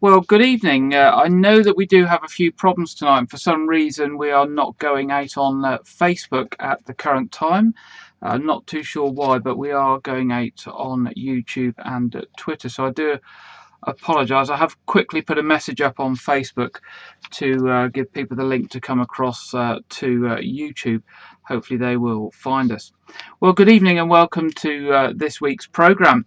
Well, good evening. I know that we do have a few problems tonight. For some reason, we are not going out on Facebook at the current time. Not too sure why, but we are going out on YouTube and Twitter. So I do apologise. I have quickly put a message up on Facebook to give people the link to come across to YouTube. Hopefully they will find us. Well, good evening and welcome to this week's programme.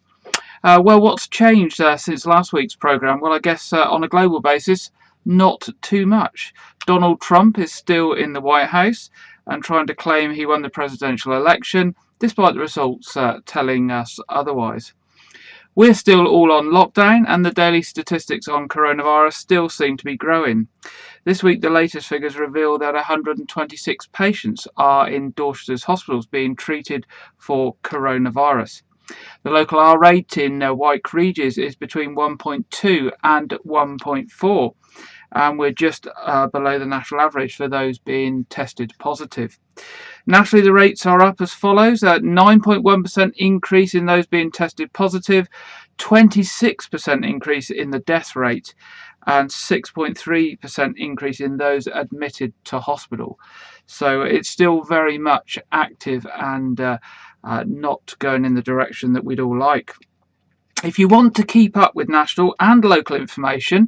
Well, what's changed since last week's programme? Well, I guess on a global basis, not too much. Donald Trump is still in the White House and trying to claim he won the presidential election, despite the results telling us otherwise. We're still all on lockdown, and the daily statistics on coronavirus still seem to be growing. This week, the latest figures reveal that 126 patients are in Dorchester's hospitals being treated for coronavirus. The local R rate in WykeRegis is between 1.2 and 1.4, and we're just below the national average for those being tested positive. Nationally, the rates are up as follows: 9.1% increase in those being tested positive, 26% increase in the death rate, and 6.3% increase in those admitted to hospital. So it's still very much active and not going in the direction that we'd all like. If you want to keep up with national and local information,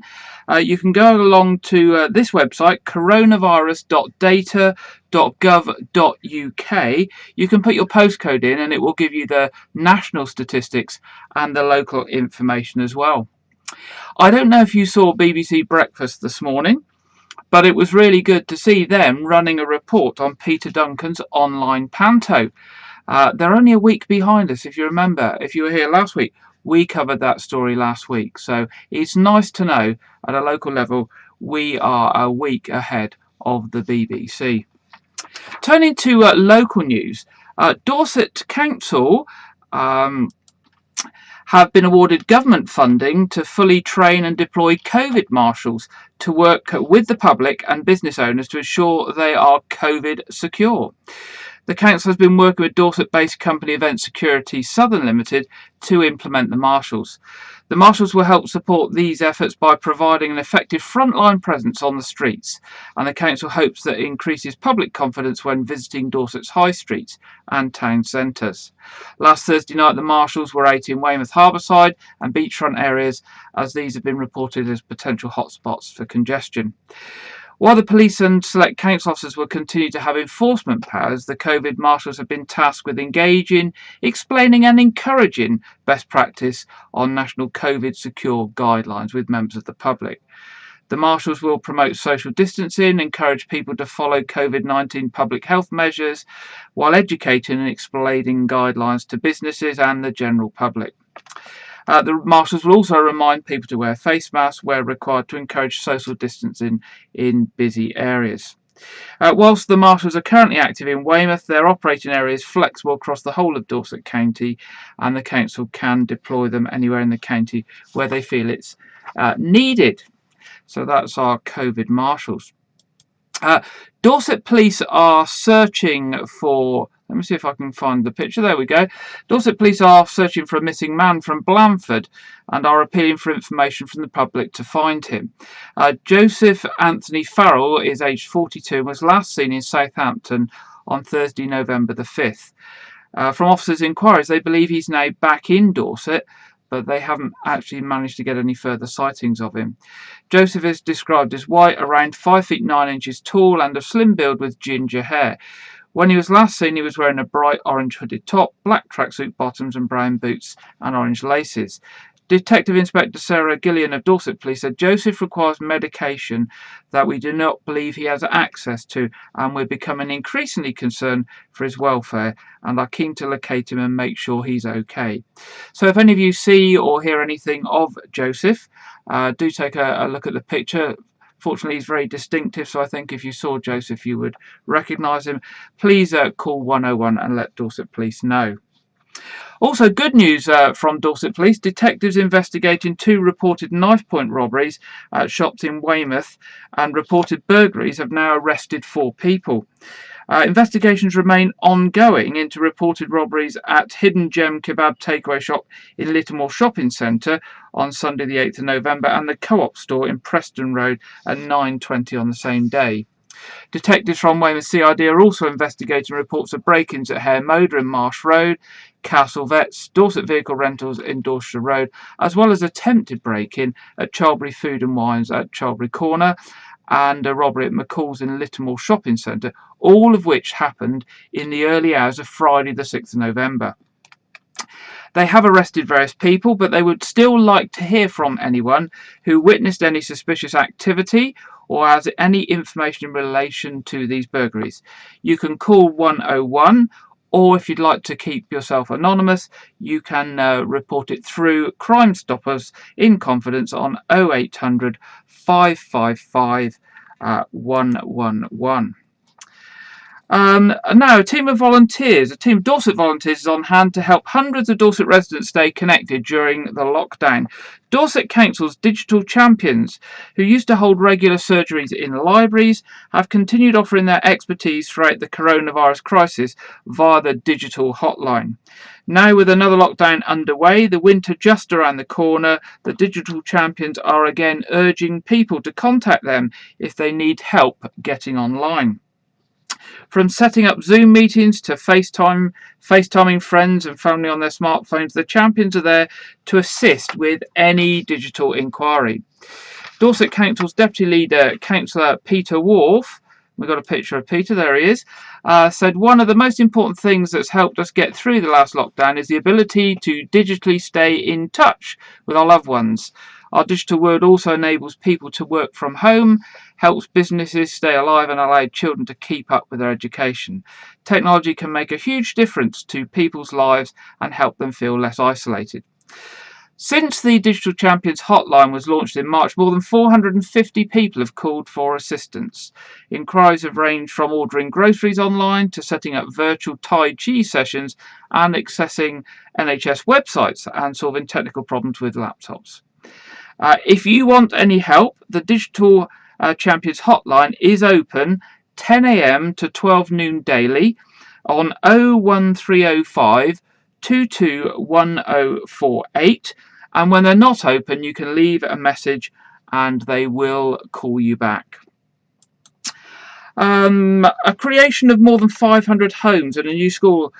you can go along to this website, coronavirus.data.gov.uk. You can put your postcode in and it will give you the national statistics and the local information as well. I don't know if you saw BBC Breakfast this morning, but it was really good to see them running a report on Peter Duncan's online panto. They're only a week behind us, if you remember. If you were here last week, we covered that story last week. So it's nice to know at a local level we are a week ahead of the BBC. Turning to local news, Dorset Council have been awarded government funding to fully train and deploy COVID marshals to work with the public and business owners to ensure they are COVID secure. The council has been working with Dorset-based company Event Security Southern Limited to implement the marshals. The marshals will help support these efforts by providing an effective frontline presence on the streets, and the council hopes that it increases public confidence when visiting Dorset's high streets and town centres. Last Thursday night, the marshals were out in Weymouth Harbourside and beachfront areas, as these have been reported as potential hotspots for congestion. While the police and select council officers will continue to have enforcement powers, the COVID marshals have been tasked with engaging, explaining and encouraging best practice on national COVID secure guidelines with members of the public. The marshals will promote social distancing, encourage people to follow COVID-19 public health measures, while educating and explaining guidelines to businesses and the general public. The marshals will also remind people to wear face masks where required to encourage social distancing in busy areas. Whilst the marshals are currently active in Weymouth, their operating area is flexible across the whole of Dorset County, and the council can deploy them anywhere in the county where they feel it's needed. So that's our COVID marshals. Dorset Police are searching for... Let me see if I can find the picture. There we go. Dorset Police are searching for a missing man from Blandford and are appealing for information from the public to find him. Joseph Anthony Farrell is aged 42 and was last seen in Southampton on Thursday, November the 5th. From officers' inquiries, they believe he's now back in Dorset, but they haven't actually managed to get any further sightings of him. Joseph is described as white, around 5 feet 9 inches tall and of slim build with ginger hair. When he was last seen, he was wearing a bright orange hooded top, black tracksuit bottoms and brown boots and orange laces. Detective Inspector Sarah Gillian of Dorset Police said Joseph requires medication that we do not believe he has access to, and we're becoming increasingly concerned for his welfare and are keen to locate him and make sure he's okay. So if any of you see or hear anything of Joseph, do take a look at the picture. Fortunately, he's very distinctive, so I think if you saw Joseph, you would recognise him. Please call 101 and let Dorset Police know. Also, good news from Dorset Police. Detectives investigating 2 reported knife point robberies at shops in Weymouth and reported burglaries have now arrested 4 people. Investigations remain ongoing into reported robberies at Hidden Gem Kebab takeaway shop in Littlemore Shopping Centre on Sunday the 8th of November and the Co-op store in Preston Road at 9:20 on the same day. Detectives from Weymouth CID are also investigating reports of break-ins at Hare Motor in Marsh Road, Castle Vets, Dorset Vehicle Rentals in Dorsetshire Road, as well as attempted break-in at Charlbury Food and Wines at Charlbury Corner and a robbery at McCall's in Littlemore Shopping Centre, all of which happened in the early hours of Friday the 6th of November. They have arrested various people, but they would still like to hear from anyone who witnessed any suspicious activity or has any information in relation to these burglaries. You can call 101, or if you'd like to keep yourself anonymous, you can report it through Crime Stoppers in confidence on 0800 555 111. Now, a team of Dorset volunteers is on hand to help hundreds of Dorset residents stay connected during the lockdown. Dorset Council's digital champions, who used to hold regular surgeries in libraries, have continued offering their expertise throughout the coronavirus crisis via the digital hotline. Now, with another lockdown underway, the winter just around the corner, the digital champions are again urging people to contact them if they need help getting online. From setting up Zoom meetings to FaceTiming friends and family on their smartphones, the champions are there to assist with any digital inquiry. Dorset Council's Deputy Leader, Councillor Peter Wharf, we've got a picture of Peter, there he is, said one of the most important things that's helped us get through the last lockdown is the ability to digitally stay in touch with our loved ones. Our digital world also enables people to work from home, helps businesses stay alive and allow children to keep up with their education. Technology can make a huge difference to people's lives and help them feel less isolated. Since the Digital Champions hotline was launched in March, more than 450 people have called for assistance. Inquiries have ranged from ordering groceries online to setting up virtual Tai Chi sessions and accessing NHS websites and solving technical problems with laptops. If you want any help, the Digital Champions hotline is open 10 a.m. to 12 noon daily on 01305 221048, and when they're not open you can leave a message and they will call you back. A creation of more than 500 homes and a new school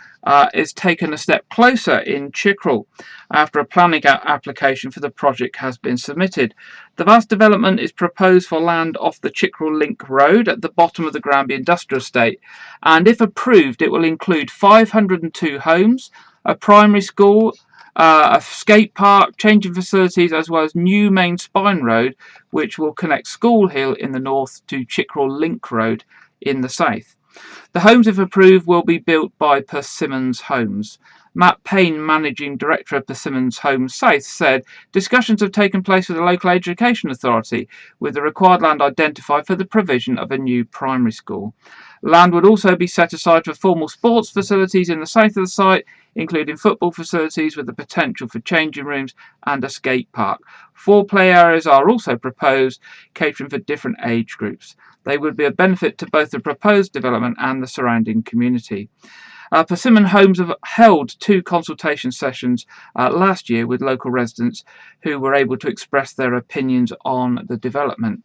is taken a step closer in Chickerell after a planning application for the project has been submitted. The vast development is proposed for land off the Chickerell Link Road at the bottom of the Granby Industrial Estate, and if approved it will include 502 homes, a primary school, a skate park, changing facilities, as well as new main spine road, which will connect School Hill in the north to Chickerell Link Road in the south. The homes, if approved, will be built by Persimmons Homes. Matt Payne, Managing Director of Persimmons Homes South, said discussions have taken place with the local education authority, with the required land identified for the provision of a new primary school. Land would also be set aside for formal sports facilities in the south of the site, including football facilities with the potential for changing rooms and a skate park. 4 play areas are also proposed, catering for different age groups. They would be a benefit to both the proposed development and the surrounding community. Persimmon Homes have held 2 consultation sessions last year with local residents who were able to express their opinions on the development.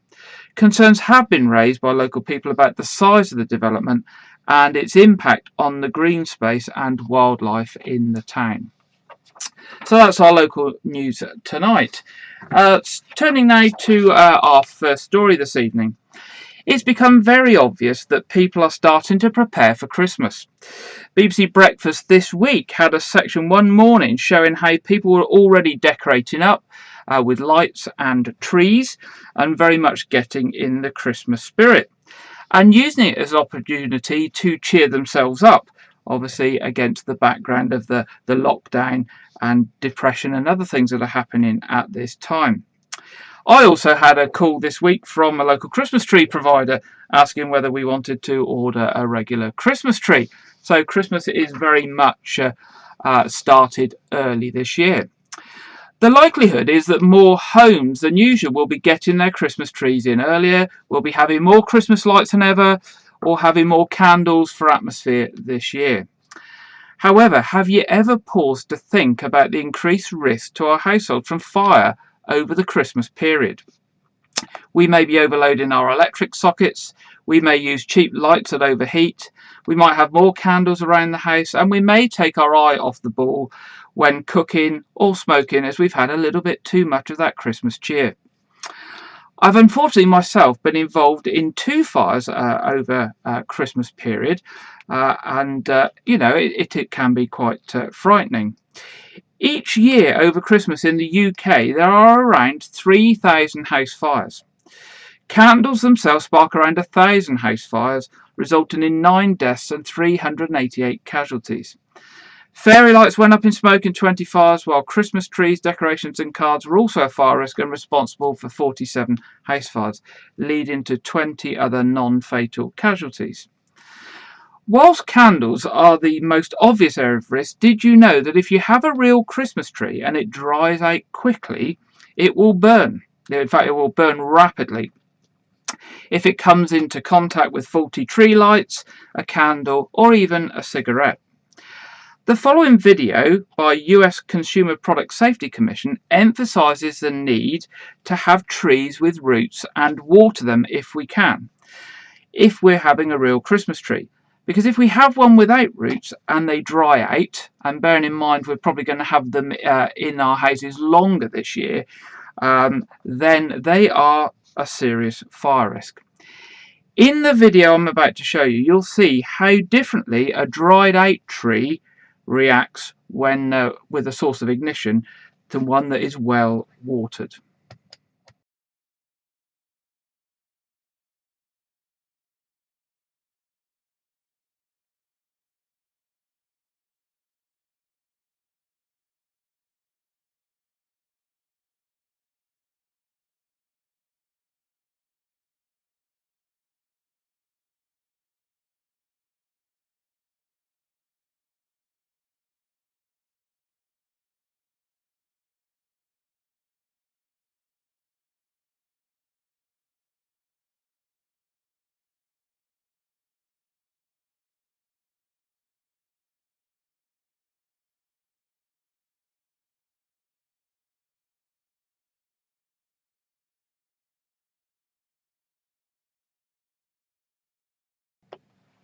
Concerns have been raised by local people about the size of the development and its impact on the green space and wildlife in the town. So that's our local news tonight. Turning now to our first story this evening. It's become very obvious that people are starting to prepare for Christmas. BBC Breakfast this week had a section one morning showing how people were already decorating up with lights and trees and very much getting in the Christmas spirit and using it as an opportunity to cheer themselves up, obviously against the background of the lockdown and depression and other things that are happening at this time. I also had a call this week from a local Christmas tree provider asking whether we wanted to order a regular Christmas tree. So Christmas is very much started early this year. The likelihood is that more homes than usual will be getting their Christmas trees in earlier, we'll be having more Christmas lights than ever, or having more candles for atmosphere this year. However, have you ever paused to think about the increased risk to our household from fire over the Christmas period? We may be overloading our electric sockets, we may use cheap lights that overheat, we might have more candles around the house, and we may take our eye off the ball when cooking or smoking, as we've had a little bit too much of that Christmas cheer. I've unfortunately myself been involved in 2 fires over Christmas period, and it can be quite frightening. Each year over Christmas in the UK, there are around 3,000 house fires. Candles themselves spark around 1,000 house fires, resulting in 9 deaths and 388 casualties. Fairy lights went up in smoke in 20 fires, while Christmas trees, decorations and cards were also a fire risk and responsible for 47 house fires, leading to 20 other non-fatal casualties. Whilst candles are the most obvious area of risk, did you know that if you have a real Christmas tree and it dries out quickly, it will burn? In fact, it will burn rapidly if it comes into contact with faulty tree lights, a candle, or even a cigarette. The following video by US Consumer Product Safety Commission emphasises the need to have trees with roots and water them if we can, if we're having a real Christmas tree. Because if we have one without roots and they dry out, and bearing in mind we're probably going to have them in our houses longer this year, then they are a serious fire risk. In the video I'm about to show you, you'll see how differently a dried out tree reacts when with a source of ignition than one that is well watered.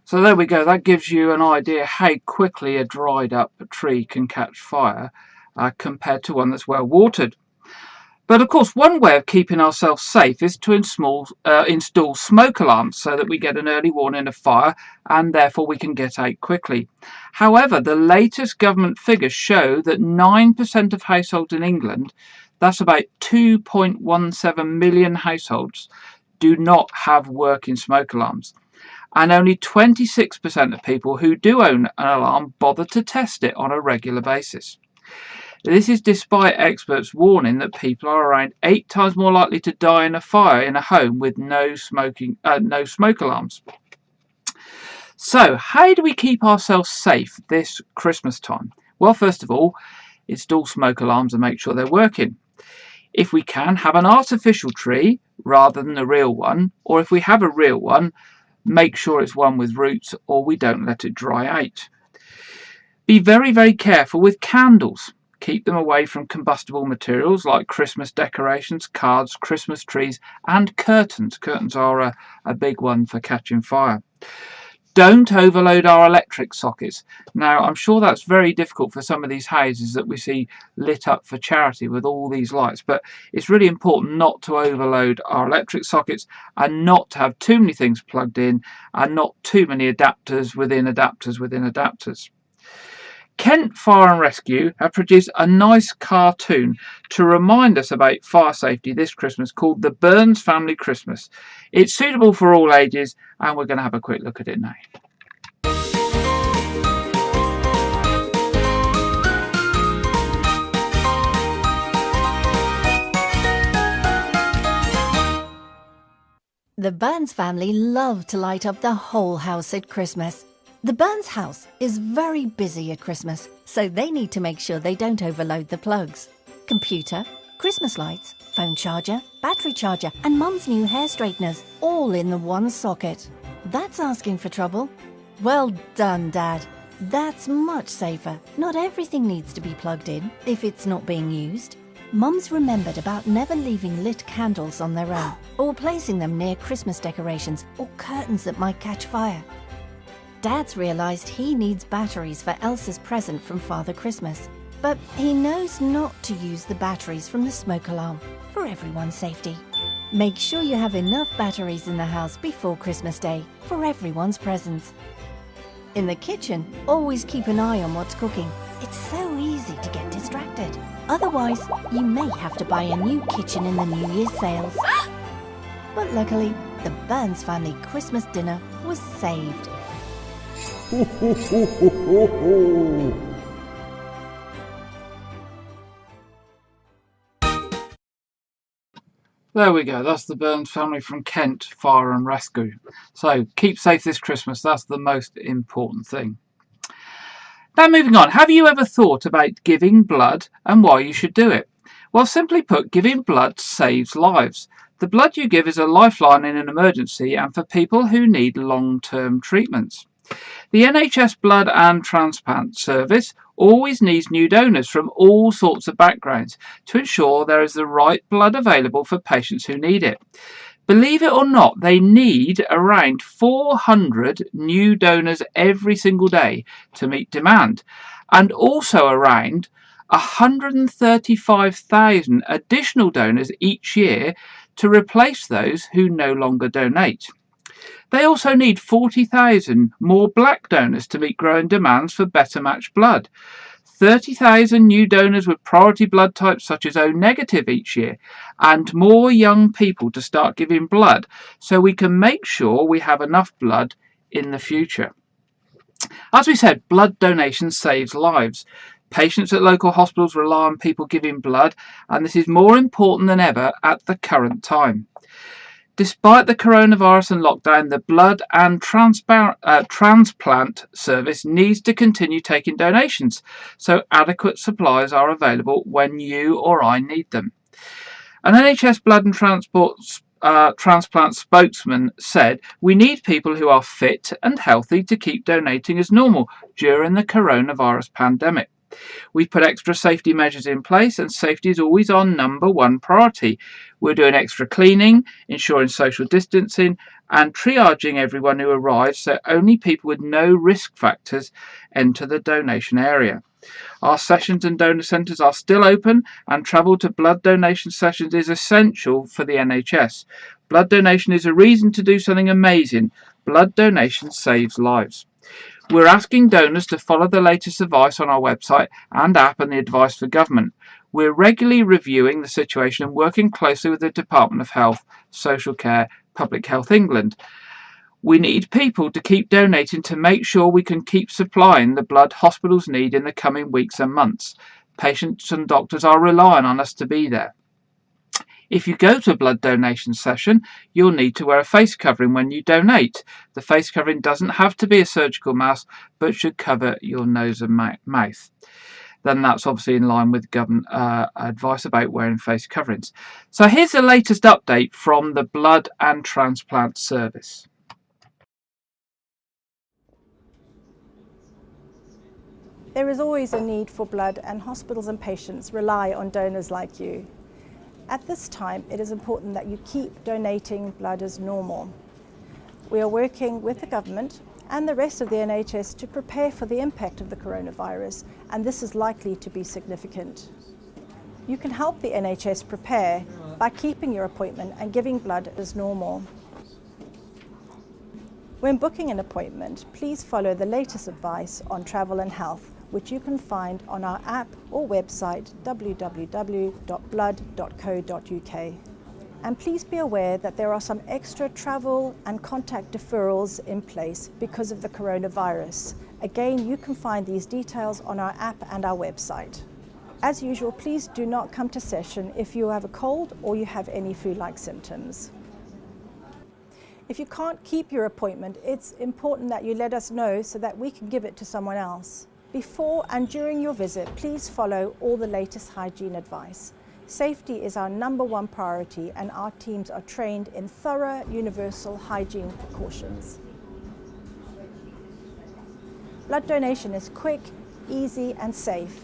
So there we go, that gives you an idea how quickly a dried up tree can catch fire compared to one that's well watered. But of course, one way of keeping ourselves safe is to install smoke alarms so that we get an early warning of fire and therefore we can get out quickly. However, the latest government figures show that 9% of households in England, that's about 2.17 million households, do not have working smoke alarms. And only 26% of people who do own an alarm bother to test it on a regular basis. This is despite experts warning that people are around 8 times more likely to die in a fire in a home with no smoke alarms. So, how do we keep ourselves safe this Christmas time? Well, first of all, install smoke alarms and make sure they're working. If we can, have an artificial tree rather than a real one, or if we have a real one, make sure it's one with roots or we don't let it dry out. Be very, very careful with candles. Keep them away from combustible materials like Christmas decorations, cards, Christmas trees and curtains. Curtains are a big one for catching fire. Don't overload our electric sockets. Now, I'm sure that's very difficult for some of these houses that we see lit up for charity with all these lights, but it's really important not to overload our electric sockets and not to have too many things plugged in and not too many adapters within adapters within adapters. Kent Fire and Rescue have produced a nice cartoon to remind us about fire safety this Christmas called The Burns Family Christmas. It's suitable for all ages and we're going to have a quick look at it now. The Burns family love to light up the whole house at Christmas. The Burns house is very busy at Christmas, so they need to make sure they don't overload the plugs. Computer, Christmas lights, phone charger, battery charger and Mum's new hair straighteners, all in the one socket. That's asking for trouble. Well done, Dad. That's much safer. Not everything needs to be plugged in if it's not being used. Mums remembered about never leaving lit candles on their own, or placing them near Christmas decorations or curtains that might catch fire. Dad's realised he needs batteries for Elsa's present from Father Christmas, but he knows not to use the batteries from the smoke alarm for everyone's safety. Make sure you have enough batteries in the house before Christmas Day for everyone's presents. In the kitchen, always keep an eye on what's cooking. It's so easy to get distracted. Otherwise, you may have to buy a new kitchen in the New Year's sales. But luckily, the Burns family Christmas dinner was saved. Ho, ho, ho, ho, ho, ho. There we go. That's the Burns family from Kent Fire and Rescue. So keep safe this Christmas. That's the most important thing. Now moving on. Have you ever thought about giving blood and why you should do it? Well, simply put, giving blood saves lives. The blood you give is a lifeline in an emergency and for people who need long-term treatments. The NHS Blood and Transplant Service always needs new donors from all sorts of backgrounds to ensure there is the right blood available for patients who need it. Believe it or not, they need around 400 new donors every single day to meet demand, and also around 135,000 additional donors each year to replace those who no longer donate. They also need 40,000 more black donors to meet growing demands for better matched blood, 30,000 new donors with priority blood types such as O negative each year, and more young people to start giving blood so we can make sure we have enough blood in the future. As we said, blood donation saves lives. Patients at local hospitals rely on people giving blood, and this is more important than ever at the current time. Despite the coronavirus and lockdown, the Blood and Transplant Service needs to continue taking donations, so adequate supplies are available when you or I need them. An NHS Blood and Transplant spokesman said, "We need people who are fit and healthy to keep donating as normal during the coronavirus pandemic. We've put extra safety measures in place and safety is always our number one priority. We're doing extra cleaning, ensuring social distancing and triaging everyone who arrives so only people with no risk factors enter the donation area. Our sessions and donor centres are still open and travel to blood donation sessions is essential for the NHS. Blood donation is a reason to do something amazing. Blood donation saves lives." We're asking donors to follow the latest advice on our website and app and the advice for government. We're regularly reviewing the situation and working closely with the Department of Health, Social Care, Public Health England. We need people to keep donating to make sure we can keep supplying the blood hospitals need in the coming weeks and months. Patients and doctors are relying on us to be there. If you go to a blood donation session, you'll need to wear a face covering when you donate. The face covering doesn't have to be a surgical mask, but should cover your nose and mouth. Then that's obviously in line with government advice about wearing face coverings. So here's the latest update from the Blood and Transplant Service. There is always a need for blood, and hospitals and patients rely on donors like you. At this time, it is important that you keep donating blood as normal. We are working with the government and the rest of the NHS to prepare for the impact of the coronavirus, and this is likely to be significant. You can help the NHS prepare by keeping your appointment and giving blood as normal. When booking an appointment, please follow the latest advice on travel and health, which you can find on our app or website www.blood.co.uk. And please be aware that there are some extra travel and contact deferrals in place because of the coronavirus. Again, you can find these details on our app and our website. As usual, please do not come to session if you have a cold or you have any flu-like symptoms. If you can't keep your appointment, it's important that you let us know so that we can give it to someone else. Before and during your visit, please follow all the latest hygiene advice. Safety is our number one priority, and our teams are trained in thorough universal hygiene precautions. Blood donation is quick, easy and safe.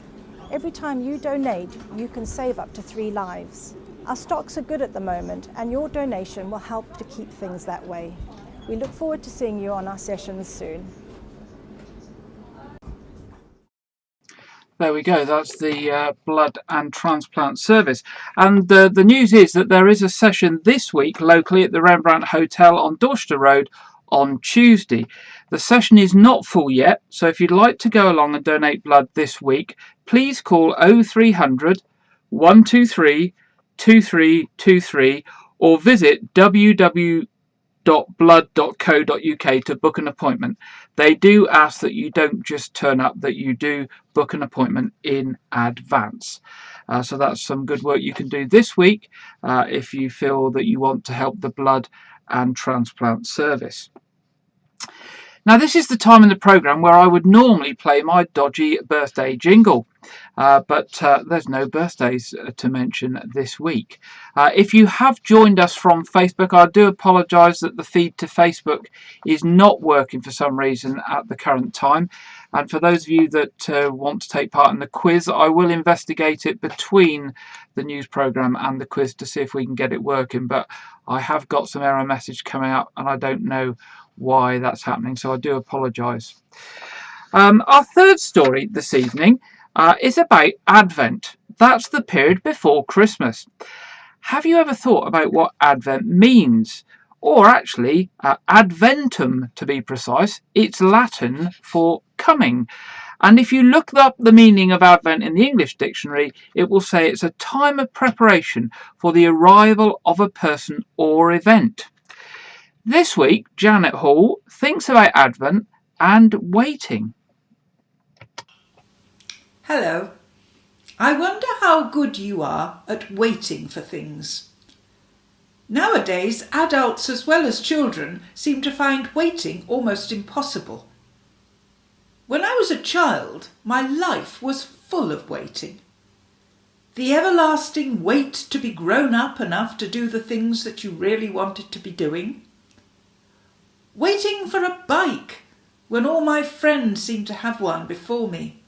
Every time you donate, you can save up to 3 lives. Our stocks are good at the moment and your donation will help to keep things that way. We look forward to seeing you on our sessions soon. There we go. That's the blood and transplant service. And the news is that there is a session this week locally at the Rembrandt Hotel on Dorchester Road on Tuesday. The session is not full yet, so if you'd like to go along and donate blood this week, please call 0300 123 2323 or visit www.blood.co.uk to book an appointment. They do ask that you don't just turn up, that you do book an appointment in advance. So that's some good work you can do this week if you feel that you want to help the blood and transplant service. Now, this is the time in the programme where I would normally play my dodgy birthday jingle, but there's no birthdays to mention this week. If you have joined us from Facebook, I do apologise that the feed to Facebook is not working for some reason at the current time. And for those of you that want to take part in the quiz, I will investigate it between the news programme and the quiz to see if we can get it working. But I have got some error message coming up and I don't know why that's happening, so I do apologise. Our third story this evening is about Advent. That's the period before Christmas. Have you ever thought about what Advent means? Or actually, Adventum to be precise, it's Latin for coming. And if you look up the meaning of Advent in the English dictionary, it will say it's a time of preparation for the arrival of a person or event. This week, Janet Hall thinks about Advent and waiting. Hello. I wonder how good you are at waiting for things. Nowadays, adults as well as children seem to find waiting almost impossible. When I was a child, my life was full of waiting. The everlasting wait to be grown up enough to do the things that you really wanted to be doing. Waiting for a bike when all my friends seemed to have one before me.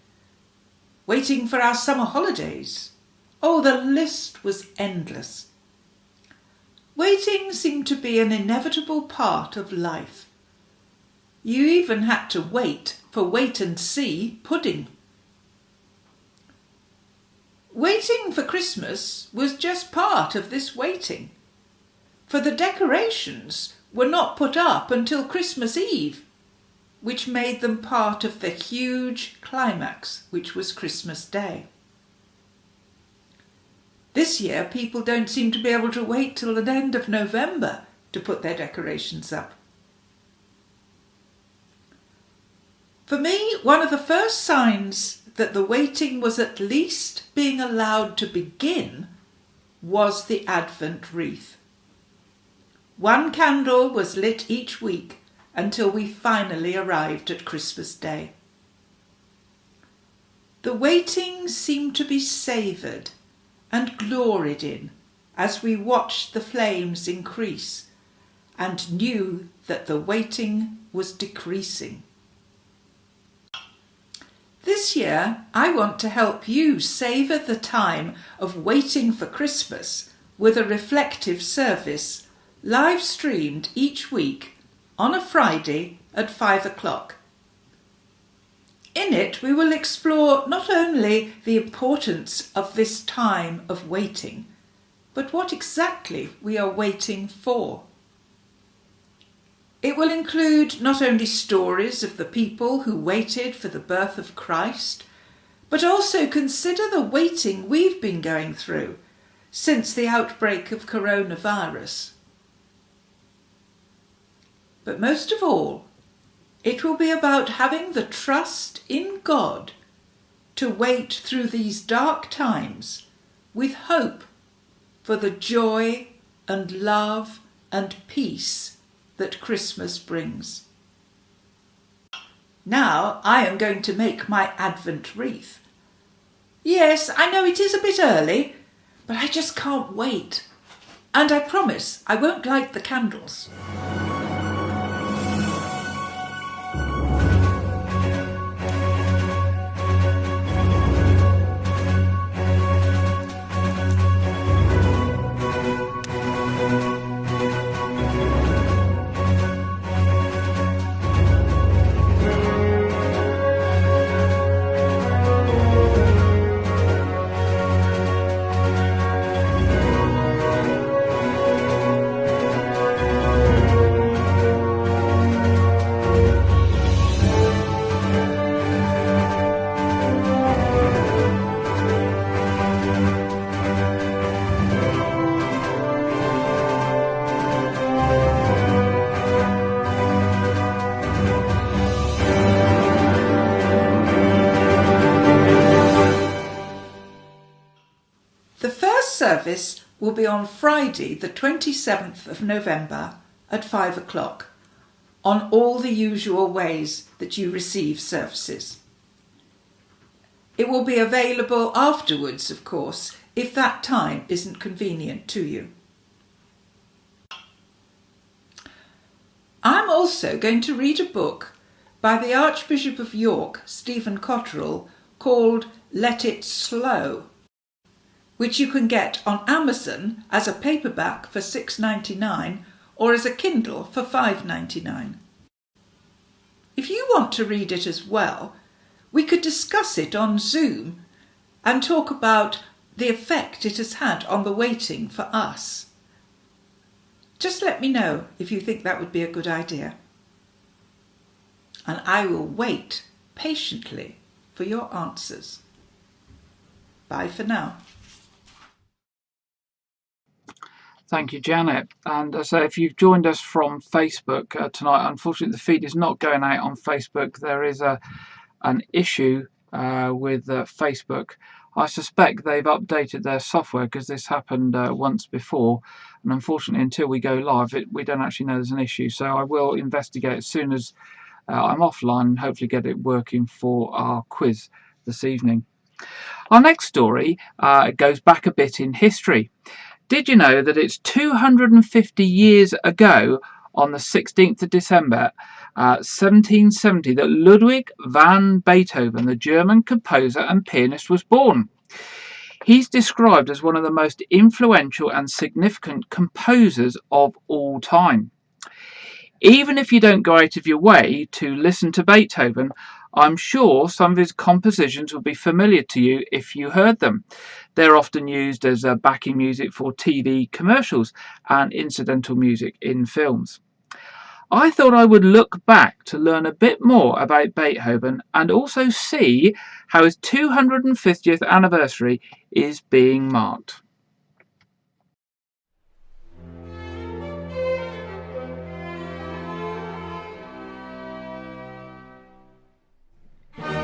Waiting for our summer holidays. Oh, the list was endless. Waiting seemed to be an inevitable part of life. You even had to wait for wait and see pudding. Waiting for Christmas was just part of this waiting, for the decorations were not put up until Christmas Eve, which made them part of the huge climax, which was Christmas Day. This year, people don't seem to be able to wait till the end of November to put their decorations up. For me, one of the first signs that the waiting was at least being allowed to begin was the Advent wreath. One candle was lit each week until we finally arrived at Christmas Day. The waiting seemed to be savoured and gloried in as we watched the flames increase and knew that the waiting was decreasing. This year, I want to help you savour the time of waiting for Christmas with a reflective service live streamed each week on a Friday at 5 o'clock. In it, we will explore not only the importance of this time of waiting, but what exactly we are waiting for. It will include not only stories of the people who waited for the birth of Christ, but also consider the waiting we've been going through since the outbreak of coronavirus. But most of all, it will be about having the trust in God to wait through these dark times with hope for the joy and love and peace that Christmas brings. Now I am going to make my Advent wreath. Yes, I know it is a bit early, but I just can't wait. And I promise I won't light the candles. service will be on Friday the 27th of November at 5 o'clock on all the usual ways that you receive services. It will be available afterwards, of course, if that time isn't convenient to you. I'm also going to read a book by the Archbishop of York, Stephen Cotterill, called Let It Slow, which you can get on Amazon as a paperback for $6.99 or as a Kindle for $5.99. If you want to read it as well, we could discuss it on Zoom and talk about the effect it has had on the waiting for us. Just let me know if you think that would be a good idea. And I will wait patiently for your answers. Bye for now. Thank you, Janet. And so if you've joined us from Facebook tonight, unfortunately the feed is not going out on Facebook. There is an issue with Facebook. I suspect they've updated their software because this happened once before, and unfortunately until we go live we don't actually know there's an issue. So I will investigate as soon as I'm offline and hopefully get it working for our quiz this evening. Our next story goes back a bit in history. Did you know that it's 250 years ago on the 16th of December 1770 that Ludwig van Beethoven, the German composer and pianist, was born? He's described as one of the most influential and significant composers of all time. Even if you don't go out of your way to listen to Beethoven, I'm sure some of his compositions will be familiar to you if you heard them. They're often used as backing music for TV commercials and incidental music in films. I thought I would look back to learn a bit more about Beethoven and also see how his 250th anniversary is being marked.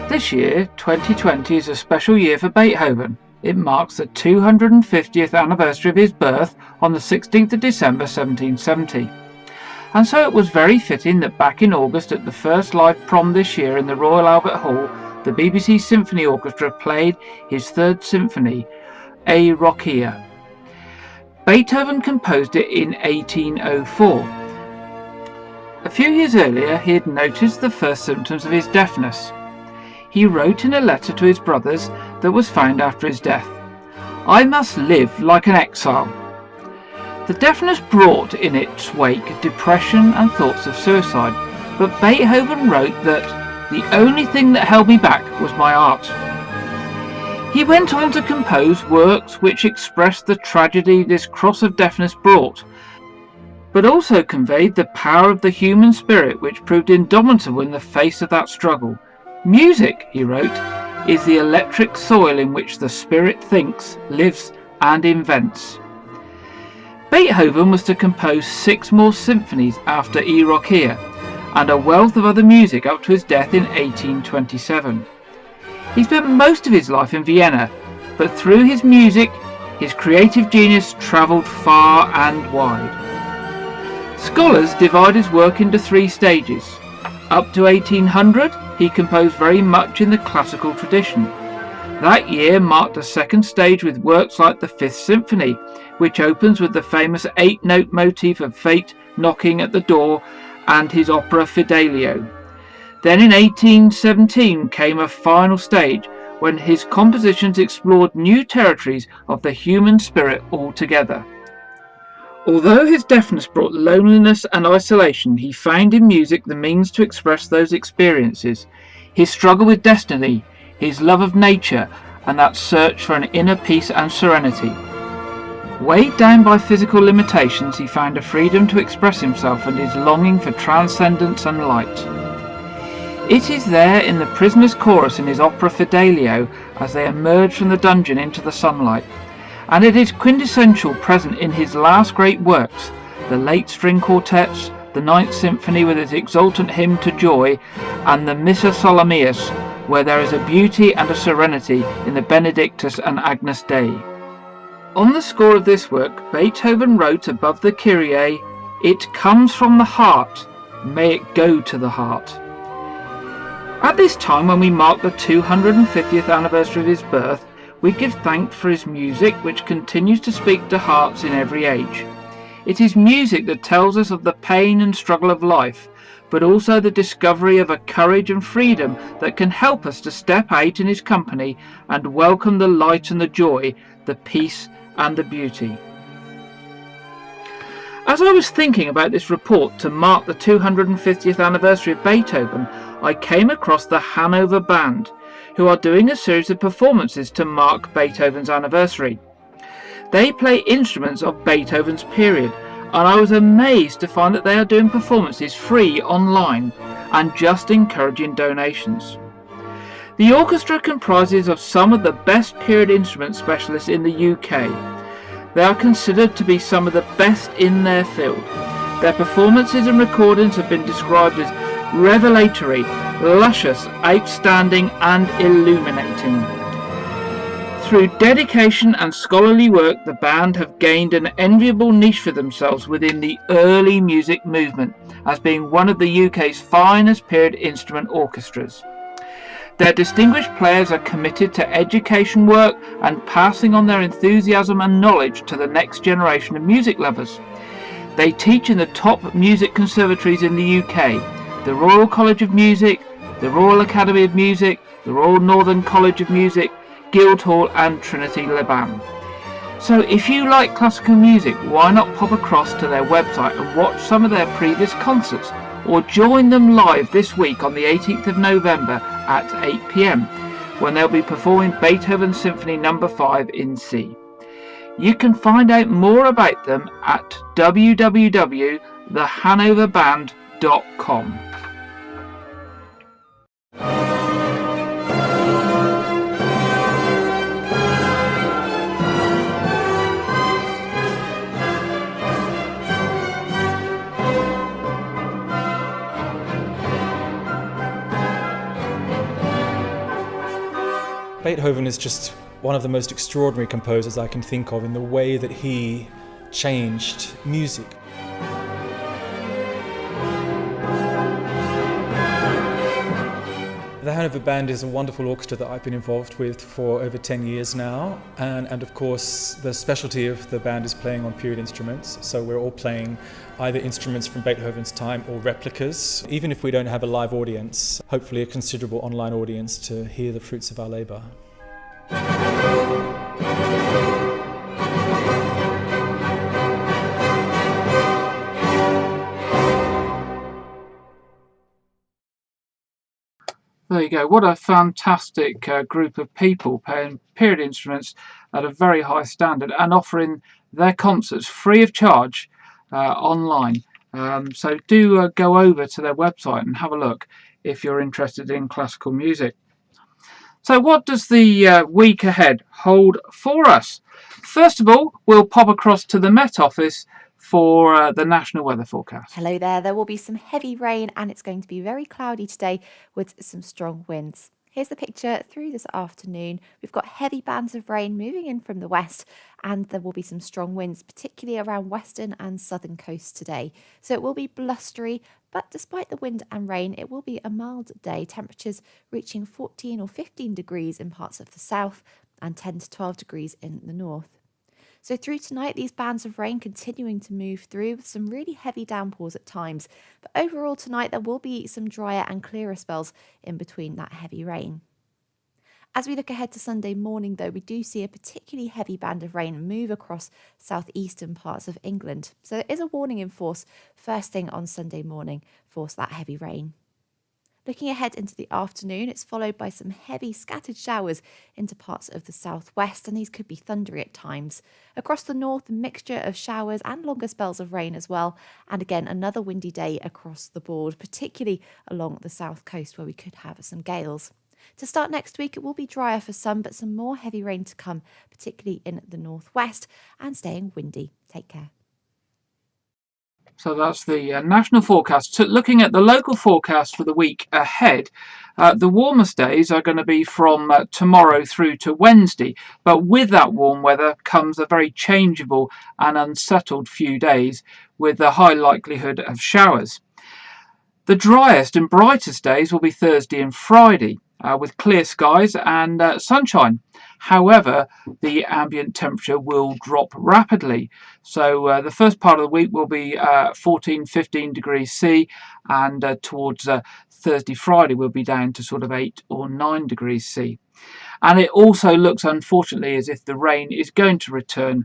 This year, 2020, is a special year for Beethoven. It marks the 250th anniversary of his birth on the 16th of December 1770. And so it was very fitting that back in August at the first live prom this year in the Royal Albert Hall, the BBC Symphony Orchestra played his third symphony, WykeRegis. Beethoven composed it in 1804. A few years earlier he had noticed the first symptoms of his deafness. He wrote in a letter to his brothers that was found after his death, "I must live like an exile." The deafness brought in its wake depression and thoughts of suicide, but Beethoven wrote that the only thing that held me back was my art. He went on to compose works which expressed the tragedy this cross of deafness brought, but also conveyed the power of the human spirit which proved indomitable in the face of that struggle. "Music," he wrote, "is the electric soil in which the spirit thinks, lives and invents." Beethoven was to compose 6 more symphonies after WykeRegis and a wealth of other music up to his death in 1827. He spent most of his life in Vienna, but through his music, his creative genius travelled far and wide. Scholars divide his work into 3 stages. Up to 1800, he composed very much in the classical tradition. That year marked a second stage with works like the 5th Symphony, which opens with the famous 8-note motif of fate knocking at the door, and his opera Fidelio. Then in 1817 came a final stage when his compositions explored new territories of the human spirit altogether. Although his deafness brought loneliness and isolation, he found in music the means to express those experiences, his struggle with destiny, his love of nature, and that search for an inner peace and serenity. Weighed down by physical limitations, he found a freedom to express himself and his longing for transcendence and light. It is there in the prisoner's chorus in his opera Fidelio as they emerge from the dungeon into the sunlight, and it is quintessential present in his last great works, the late string quartets, the 9th Symphony with its exultant hymn to joy, and the Missa Solemnius, where there is a beauty and a serenity in the Benedictus and Agnus Dei. On the score of this work, Beethoven wrote above the Kyrie, "It comes from the heart, may it go to the heart." At this time, when we mark the 250th anniversary of his birth, we give thanks for his music, which continues to speak to hearts in every age. It is music that tells us of the pain and struggle of life, but also the discovery of a courage and freedom that can help us to step out in his company and welcome the light and the joy, the peace and the beauty. As I was thinking about this report to mark the 250th anniversary of Beethoven, I came across the Hanover Band, who are doing a series of performances to mark Beethoven's anniversary. They play instruments of Beethoven's period, and I was amazed to find that they are doing performances free online and just encouraging donations. The orchestra comprises of some of the best period instrument specialists in the UK. They are considered to be some of the best in their field. Their performances and recordings have been described as revelatory, luscious, outstanding and illuminating. Through dedication and scholarly work, the band have gained an enviable niche for themselves within the early music movement as being one of the UK's finest period instrument orchestras. Their distinguished players are committed to education work and passing on their enthusiasm and knowledge to the next generation of music lovers. They teach in the top music conservatories in the UK, the Royal College of Music, the Royal Academy of Music, the Royal Northern College of Music, Guildhall and Trinity Laban. So if you like classical music, why not pop across to their website and watch some of their previous concerts, or join them live this week on the 18th of November at 8 p.m, when they'll be performing Beethoven Symphony No. 5 in C. You can find out more about them at www.thehanoverband.com. Beethoven is just one of the most extraordinary composers I can think of in the way that he changed music. The Hanover Band is a wonderful orchestra that I've been involved with for over 10 years now, and of course the specialty of the band is playing on period instruments, so we're all playing either instruments from Beethoven's time or replicas. Even if we don't have a live audience, hopefully a considerable online audience to hear the fruits of our labour. There you go. What a fantastic group of people playing period instruments at a very high standard and offering their concerts free of charge online. So do go over to their website and have a look if you're interested in classical music. So what does the week ahead hold for us? First of all, we'll pop across to the Met Office for the national weather forecast. Hello there. There will be some heavy rain and it's going to be very cloudy today with some strong winds. Here's the picture through this afternoon. We've got heavy bands of rain moving in from the west and there will be some strong winds, particularly around western and southern coasts today. So it will be blustery, but despite the wind and rain, it will be a mild day. Temperatures reaching 14 or 15 degrees in parts of the south and 10 to 12 degrees in the north. So through tonight, these bands of rain continuing to move through with some really heavy downpours at times. But overall tonight, there will be some drier and clearer spells in between that heavy rain. As we look ahead to Sunday morning, though, we do see a particularly heavy band of rain move across southeastern parts of England. So there is a warning in force first thing on Sunday morning for that heavy rain. Looking ahead into the afternoon, it's followed by some heavy scattered showers into parts of the southwest, and these could be thundery at times. Across the north, a mixture of showers and longer spells of rain as well. And again, another windy day across the board, particularly along the south coast where we could have some gales. To start next week, it will be drier for some, but some more heavy rain to come, particularly in the northwest, and staying windy. Take care. So that's the national forecast. So looking at the local forecast for the week ahead, the warmest days are going to be from tomorrow through to Wednesday. But with that warm weather comes a very changeable and unsettled few days with a high likelihood of showers. The driest and brightest days will be Thursday and Friday, with clear skies and sunshine. However, the ambient temperature will drop rapidly. So the first part of the week will be 14, 15 degrees C, and towards Thursday, Friday, we'll be down to sort of 8 or 9 degrees C. And it also looks, unfortunately, as if the rain is going to return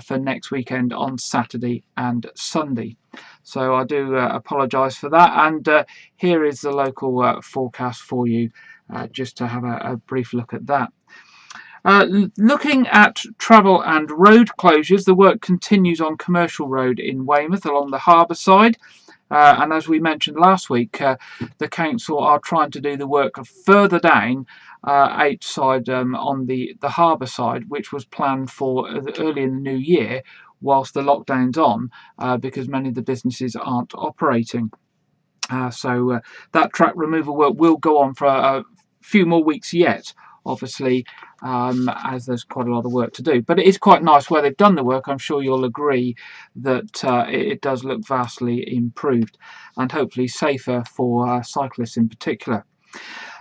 for next weekend on Saturday and Sunday. So I do apologise for that. And here is the local forecast for you, just to have a brief look at that. Looking at travel and road closures, the work continues on Commercial Road in Weymouth along the harbour side. And as we mentioned last week, the council are trying to do the work further down outside on the harbour side, which was planned for early in the new year, whilst the lockdown's on, because many of the businesses aren't operating. So that track removal work will go on for a few more weeks yet, obviously, as there's quite a lot of work to do. But it is quite nice where they've done the work. I'm sure you'll agree that it does look vastly improved and hopefully safer for cyclists in particular.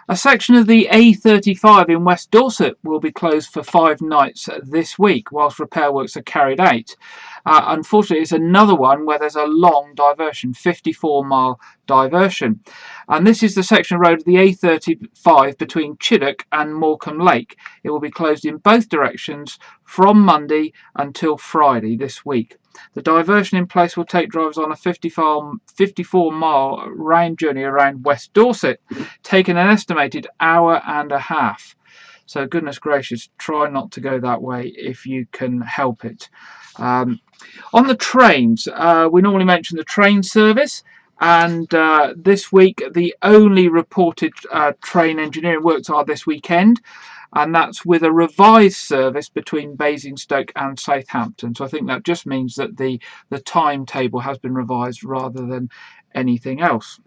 A section of the A35 in West Dorset will be closed for 5 nights this week whilst repair works are carried out. Unfortunately, it's another one where there's a long diversion, 54-mile diversion. And this is the section of road of the A35 between Chiddock and Morecambe Lake. It will be closed in both directions from Monday until Friday this week. The diversion in place will take drivers on a 54-mile round journey around West Dorset, taking an estimated hour and a half. So goodness gracious, try not to go that way if you can help it. On the trains, we normally mention the train service, and this week the only reported train engineering works are this weekend, and that's with a revised service between Basingstoke and Southampton. So I think that just means that the timetable has been revised rather than anything else.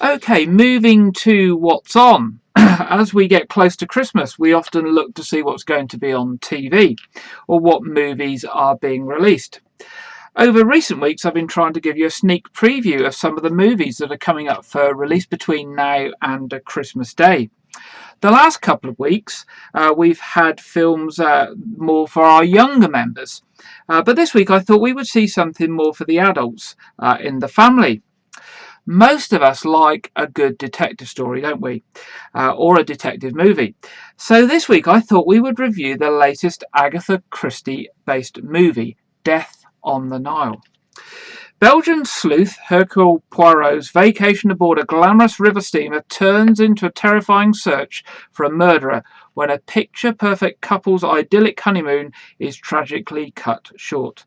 Okay, moving to what's on. As we get close to Christmas, we often look to see what's going to be on TV or what movies are being released. Over recent weeks, I've been trying to give you a sneak preview of some of the movies that are coming up for release between now and Christmas Day. The last couple of weeks, we've had films more for our younger members. But this week, I thought we would see something more for the adults in the family. Most of us like a good detective story, don't we? Or a detective movie. So this week, I thought we would review the latest Agatha Christie-based movie, Death on the Nile. Belgian sleuth Hercule Poirot's vacation aboard a glamorous river steamer turns into a terrifying search for a murderer when a picture-perfect couple's idyllic honeymoon is tragically cut short.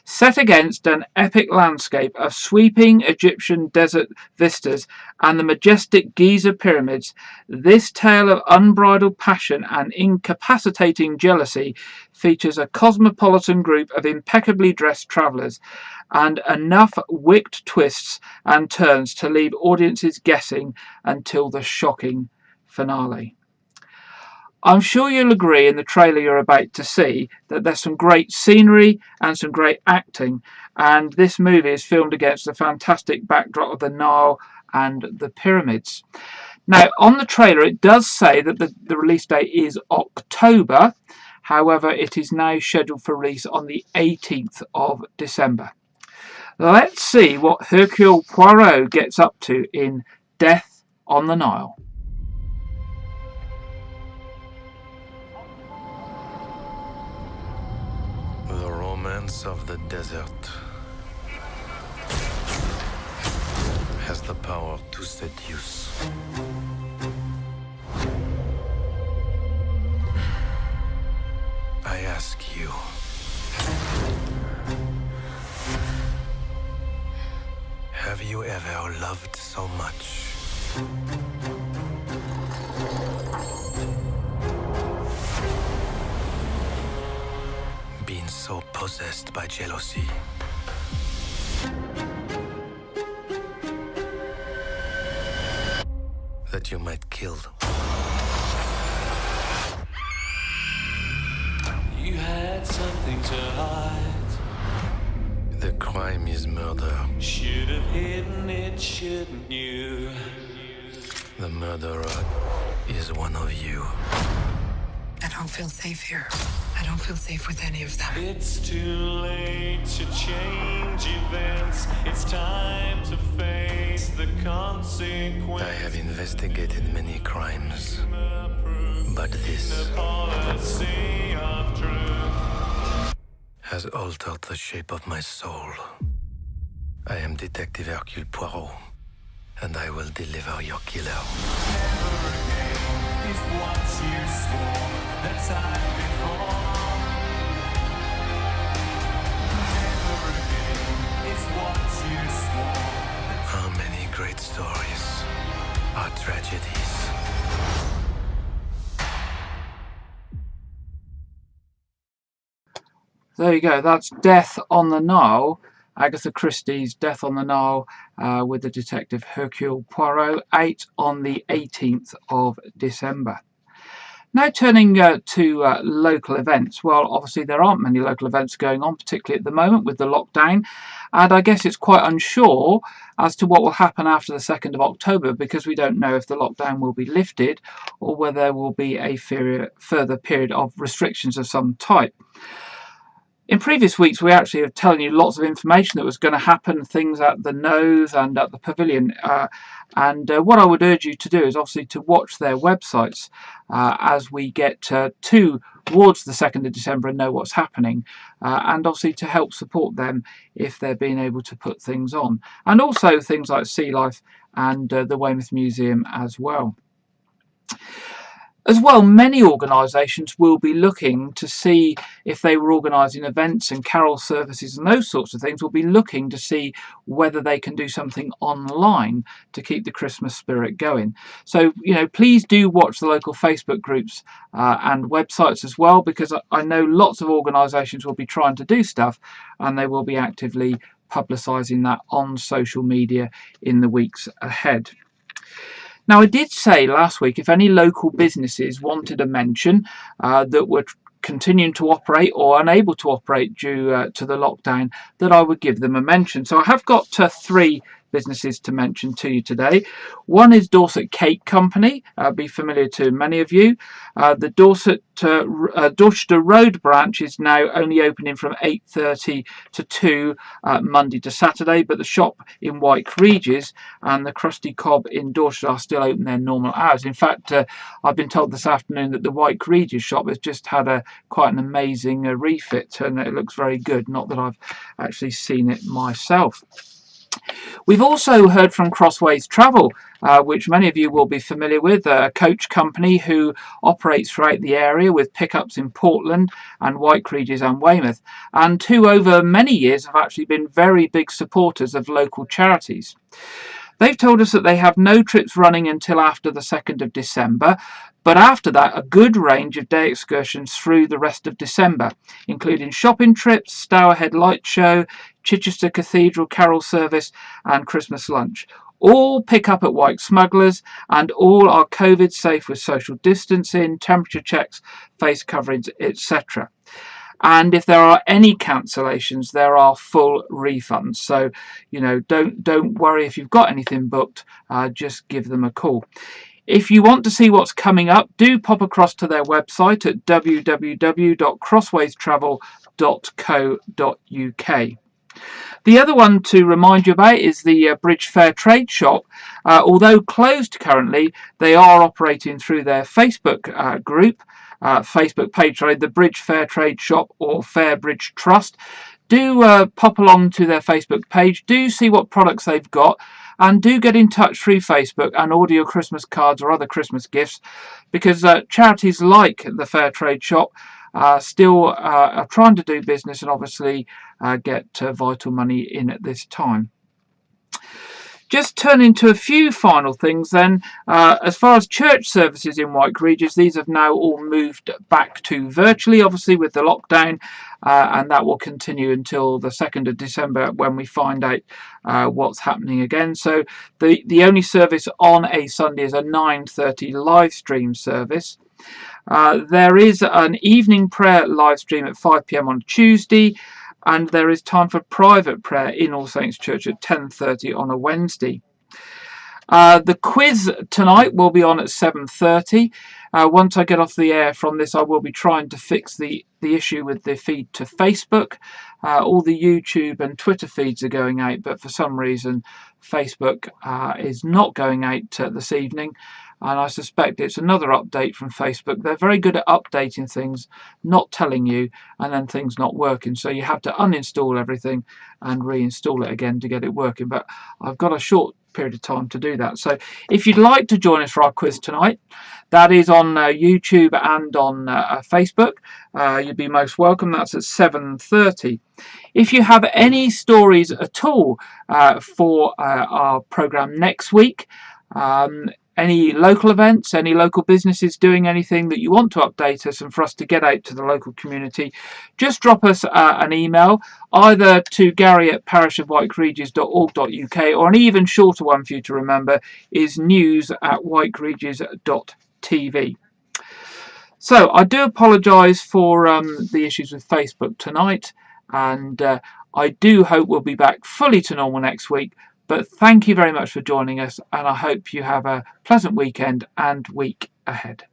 Set against an epic landscape of sweeping Egyptian desert vistas and the majestic Giza pyramids, this tale of unbridled passion and incapacitating jealousy features a cosmopolitan group of impeccably dressed travellers and enough wicked twists and turns to leave audiences guessing until the shocking finale. I'm sure you'll agree in the trailer you're about to see that there's some great scenery and some great acting, and this movie is filmed against the fantastic backdrop of the Nile and the pyramids. Now, on the trailer it does say that the release date is October, however it is now scheduled for release on the 18th of December. Let's see what Hercule Poirot gets up to in Death on the Nile. The romance of the desert has the power to seduce. I ask you, have you ever loved so much? Been so possessed by jealousy that you might kill. You had something to hide. The crime is murder. Should have hidden it, shouldn't you? The murderer is one of you. I don't feel safe here. I don't feel safe with any of them. It's too late to change events. It's time to face the consequences. I have investigated many crimes, but this Policy of truth. has altered the shape of my soul. I am Detective Hercule Poirot, and I will deliver your killer. Is what you swore the time before. Never again is what you swore. How many great stories are tragedies? There you go. That's Death on the Nile, Agatha Christie's Death on the Nile, with the detective Hercule Poirot, out on the 18th of December. Now turning to local events. Well, obviously there aren't many local events going on, particularly at the moment with the lockdown, and I guess it's quite unsure as to what will happen after the 2nd of October, because we don't know if the lockdown will be lifted or whether there will be a further period of restrictions of some type. In previous weeks, we actually have telling you lots of information that was going to happen, things at the Nose and at the Pavilion. What I would urge you to do is obviously to watch their websites as we get towards the 2nd of December and know what's happening, and obviously to help support them if they're being able to put things on. And also things like Sea Life and the Weymouth Museum as well. As well, many organisations will be looking to see if they were organising events and carol services and those sorts of things, will be looking to see whether they can do something online to keep the Christmas spirit going. So, please do watch the local Facebook groups and websites as well, because I know lots of organisations will be trying to do stuff and they will be actively publicising that on social media in the weeks ahead. Now, I did say last week if any local businesses wanted a mention that were continuing to operate or unable to operate due to the lockdown, that I would give them a mention. So I have got 3 businesses to mention to you today. One is Dorset Cake Company, be familiar to many of you. The Dorchester Road branch is now only opening from 8:30 to 2 Monday to Saturday, but the shop in WykeRegis and the Krusty Cob in Dorchester are still open their normal hours. In fact, I've been told this afternoon that the WykeRegis shop has just had quite an amazing refit, and it looks very good. Not that I've actually seen it myself. We've also heard from Crossways Travel, which many of you will be familiar with, a coach company who operates throughout the area with pickups in Portland and WykeRegis and Weymouth, and who over many years have actually been very big supporters of local charities. They've told us that they have no trips running until after the 2nd of December, but after that, a good range of day excursions through the rest of December, including shopping trips, Stourhead Light Show, Chichester Cathedral Carol Service, and Christmas lunch. All pick up at Wyke Smugglers, and all are COVID safe with social distancing, temperature checks, face coverings, etc. And if there are any cancellations, there are full refunds. So, don't worry if you've got anything booked. Just give them a call. If you want to see what's coming up, do pop across to their website at www.crosswaystravel.co.uk. The other one to remind you about is the Bridge Fair Trade Shop. Although closed currently, they are operating through their Facebook group, Facebook page, the Bridge Fair Trade Shop or Fair Bridge Trust. Do pop along to their Facebook page, do see what products they've got, and do get in touch through Facebook and order your Christmas cards or other Christmas gifts, because charities like the Fair Trade Shop still are trying to do business and obviously get vital money in at this time. Just turning to a few final things then. As far as church services in WykeRegis, these have now all moved back to virtually, obviously with the lockdown, and that will continue until the 2nd of December when we find out what's happening again. So the only service on a Sunday is a 9:30 live stream service. There is an evening prayer live stream at 5 p.m. on Tuesday, and there is time for private prayer in All Saints Church at 10:30 on a Wednesday. The quiz tonight will be on at 7:30. Once I get off the air from this, I will be trying to fix the issue with the feed to Facebook. All the YouTube and Twitter feeds are going out, but for some reason Facebook is not going out this evening, and I suspect it's another update from Facebook. They're very good at updating things, not telling you, and then things not working, so you have to uninstall everything and reinstall it again to get it working. But I've got a short period of time to do that. So if you'd like to join us for our quiz tonight, that is on YouTube and on Facebook. You'd be most welcome. That's at 7:30. If you have any stories at all for our programme next week, any local events, any local businesses doing anything that you want to update us and for us to get out to the local community, just drop us an email either to gary@parishofwykeregis.org.uk, or an even shorter one for you to remember is news@wykeregis.tv. So I do apologise for the issues with Facebook tonight, and I do hope we'll be back fully to normal next week. But thank you very much for joining us, and I hope you have a pleasant weekend and week ahead.